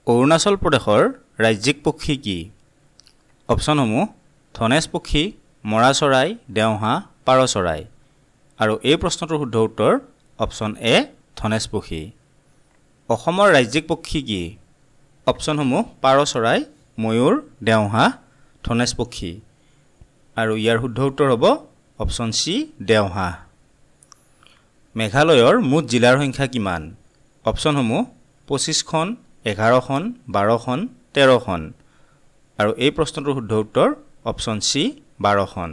অৰুণাচল প্ৰদেশৰ ৰাজ্যিক পক্ষী কি? অপশ্যনসমূহ ধনেশ পক্ষী, মৰা চৰাই, দেওহাঁহ, পাৰ চৰাই। আৰু এই প্ৰশ্নটোৰ শুদ্ধ উত্তৰ অপশ্যন এ ধনেশ পক্ষী। অসমৰ ৰাজ্যিক পক্ষী কি? অপশ্যনসমূহ পাৰ চৰাই, ময়ূৰ, দেওহাঁহ, ধনেশ পক্ষী। আৰু ইয়াৰ শুদ্ধ উত্তৰ হ'ব অপশ্যন চি দেওহাঁহ। মেঘালয়ৰ মুঠ জিলাৰ সংখ্যা কিমান? অপশ্যনসমূহ 25খন, 11খন, 12খন, 13খন। আৰু এই প্ৰশ্নটোৰ শুদ্ধ উত্তৰ অপশ্যন চি 12খন।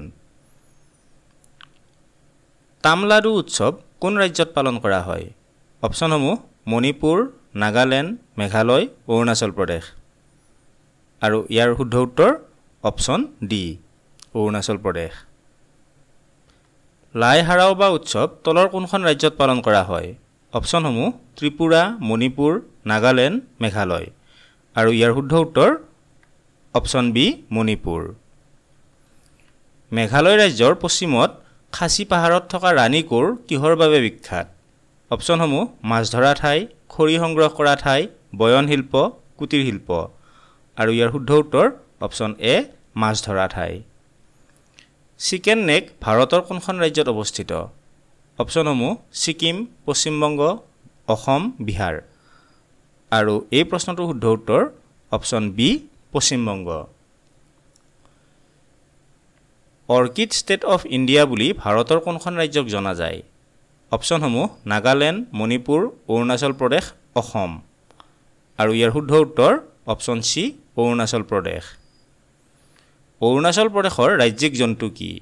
তামলাডু উৎসৱ কোন ৰাজ্যত পালন কৰা হয়? অপশ্যনসমূহ মণিপুৰ, নাগালেণ্ড, মেঘালয়, অৰুণাচল প্ৰদেশ। আৰু ইয়াৰ শুদ্ধ উত্তৰ অপশ্যন ডি অৰুণাচল প্ৰদেশ। লাই হাৰাওবা উৎসৱ তলৰ কোনখন ৰাজ্যত পালন কৰা হয়? অপশ্যনসমূহ ত্ৰিপুৰা, মণিপুৰ, নাগালেণ্ড, মেঘালয়। আৰু ইয়াৰ শুদ্ধ উত্তৰ অপশ্যন বি মণিপুৰ। মেঘালয় ৰাজ্যৰ পশ্চিমত খাচী পাহাৰত থকা ৰাণী কোৰ কিহৰ বাবে বিখ্যাত? অপশ্যনসমূহ মাছ ধৰা ঠাই, খৰি সংগ্ৰহ কৰা ঠাই, বয়ন শিল্প, কুটিৰ শিল্প। আৰু ইয়াৰ শুদ্ধ উত্তৰ অপশ্যন এ মাছ ধৰা ঠাই। চিকেন নেক ভাৰতৰ কোনখন ৰাজ্যত অৱস্থিত? অপশ্যনসমূহ ছিকিম, পশ্চিমবংগ, অসম, বিহাৰ। আৰু এই প্ৰশ্নটোৰ শুদ্ধ উত্তৰ option B Paschimbanga. Orchid state of India বুলি ভাৰতৰ কোনখন ৰাজ্যক জনা যায়? অপশ্যনসমূহ নাগালেণ্ড, মণিপুৰ, অৰুণাচল প্ৰদেশ, অসম। আৰু ইয়াৰ শুদ্ধ উত্তৰ অপশ্যন চি অৰুণাচল প্ৰদেশ। অৰুণাচল প্ৰদেশৰ ৰাজ্যিক জন্তু কি?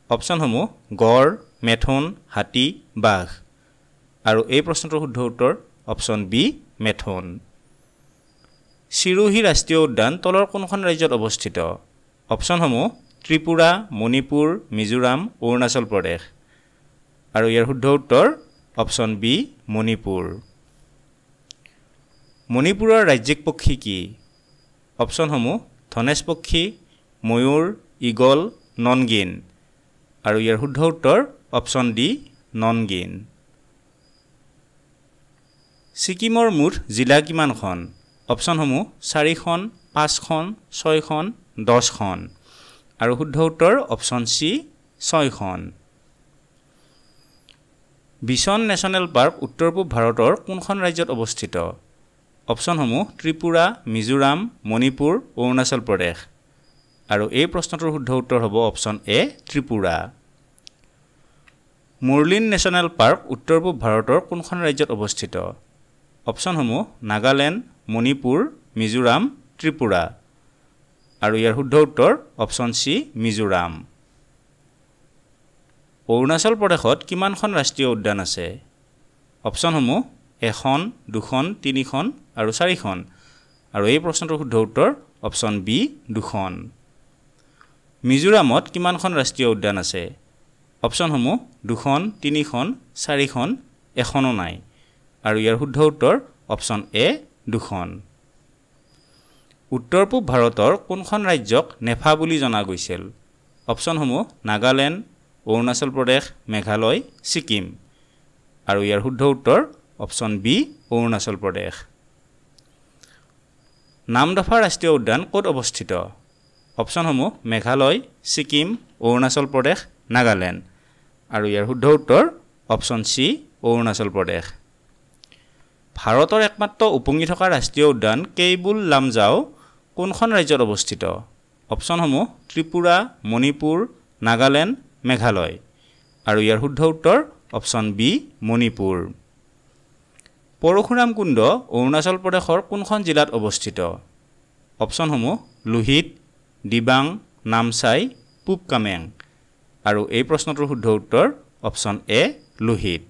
অপশ্যনসমূহ গড়, মেথোন, হাতী, বাঘ। আৰু এই প্ৰশ্নটোৰ শুদ্ধ উত্তৰ অপশ্যন বি মেথোন। চিৰোহী ৰাষ্ট্ৰীয় উদ্যান তলৰ কোনখন ৰাজ্যত অৱস্থিত? অপশ্যনসমূহ ত্ৰিপুৰা, মণিপুৰ, মিজোৰাম, অৰুণাচল প্ৰদেশ। আৰু ইয়াৰ শুদ্ধ উত্তৰ অপশ্যন বি মণিপুৰ। মণিপুৰৰ ৰাজ্যিক পক্ষী কি? অপশ্যনসমূহ ধনেশ পক্ষী, ময়ূৰ, ঈগল, ননগিন। আৰু ইয়াৰ শুদ্ধ উত্তৰ অপশ্যন ডি ননগিন। ছিকিমৰ মুঠ জিলা কিমানখন? অপশ্যনসমূহ 4খন, 5খন, 6খন, 10খন। আৰু শুদ্ধ উত্তৰ অপশ্যন চি 6খন। বিছন নেশ্যনেল পাৰ্ক উত্তৰ পূব ভাৰতৰ কোনখন ৰাজ্যত অৱস্থিত? অপশ্যনসমূহ ত্ৰিপুৰা, মিজোৰাম, মণিপুৰ, অৰুণাচল প্ৰদেশ। আৰু এই প্ৰশ্নটোৰ শুদ্ধ উত্তৰ হ'ব option A Tripura. Murlen national park উত্তৰ পূব ভাৰতৰ কোনখন ৰাজ্যত অৱস্থিত? অপশ্যনসমূহ নাগালেণ্ড, মণিপুৰ, মিজোৰাম, ত্ৰিপুৰা। আৰু ইয়াৰ শুদ্ধ উত্তৰ অপশ্যন চি মিজোৰাম। অৰুণাচল প্ৰদেশত কিমানখন ৰাষ্ট্ৰীয় উদ্যান আছে? অপশ্যনসমূহ 1খন, 2খন, 3খন আৰু 4খন। আৰু এই প্ৰশ্নটোৰ শুদ্ধ উত্তৰ অপশ্যন বি 2খন। মিজোৰামত কিমানখন ৰাষ্ট্ৰীয় উদ্যান আছে? অপশ্যনসমূহ 2খন, 3খন, 4খন, এখনো নাই। আৰু ইয়াৰ শুদ্ধ উত্তৰ অপশ্যন এ 2খন। উত্তৰ পূব ভাৰতৰ কোনখন ৰাজ্যক নেফা বুলি জনা গৈছিল? অপশ্যনসমূহ নাগালেণ্ড, অৰুণাচল প্ৰদেশ, মেঘালয়, ছিকিম। আৰু ইয়াৰ শুদ্ধ উত্তৰ অপশ্যন বি অৰুণাচল প্ৰদেশ। নামদফা ৰাষ্ট্ৰীয় উদ্যান ক'ত অৱস্থিত? অপশ্যনসমূহ মেঘালয়, ছিকিম, অৰুণাচল প্ৰদেশ, নাগালেণ্ড। আৰু ইয়াৰ শুদ্ধ উত্তৰ অপশ্যন চি অৰুণাচল প্ৰদেশ। ভাৰতৰ একমাত্ৰ উপঙি থকা ৰাষ্ট্ৰীয় উদ্যান কেইবুল লামজাও কোনখন ৰাজ্যত অৱস্থিত? অপশ্যনসমূহ ত্ৰিপুৰা, মণিপুৰ, নাগালেণ্ড, মেঘালয়। আৰু ইয়াৰ শুদ্ধ উত্তৰ অপশ্যন বি মণিপুৰ। পৰশুৰাম কুণ্ড অৰুণাচল প্ৰদেশৰ কোনখন জিলাত অৱস্থিত? অপশ্যনসমূহ লোহিত, দিবাং, নামচাই, পূব কামেং। আৰু এই প্ৰশ্নটোৰ শুদ্ধ উত্তৰ অপশ্যন এ লোহিত।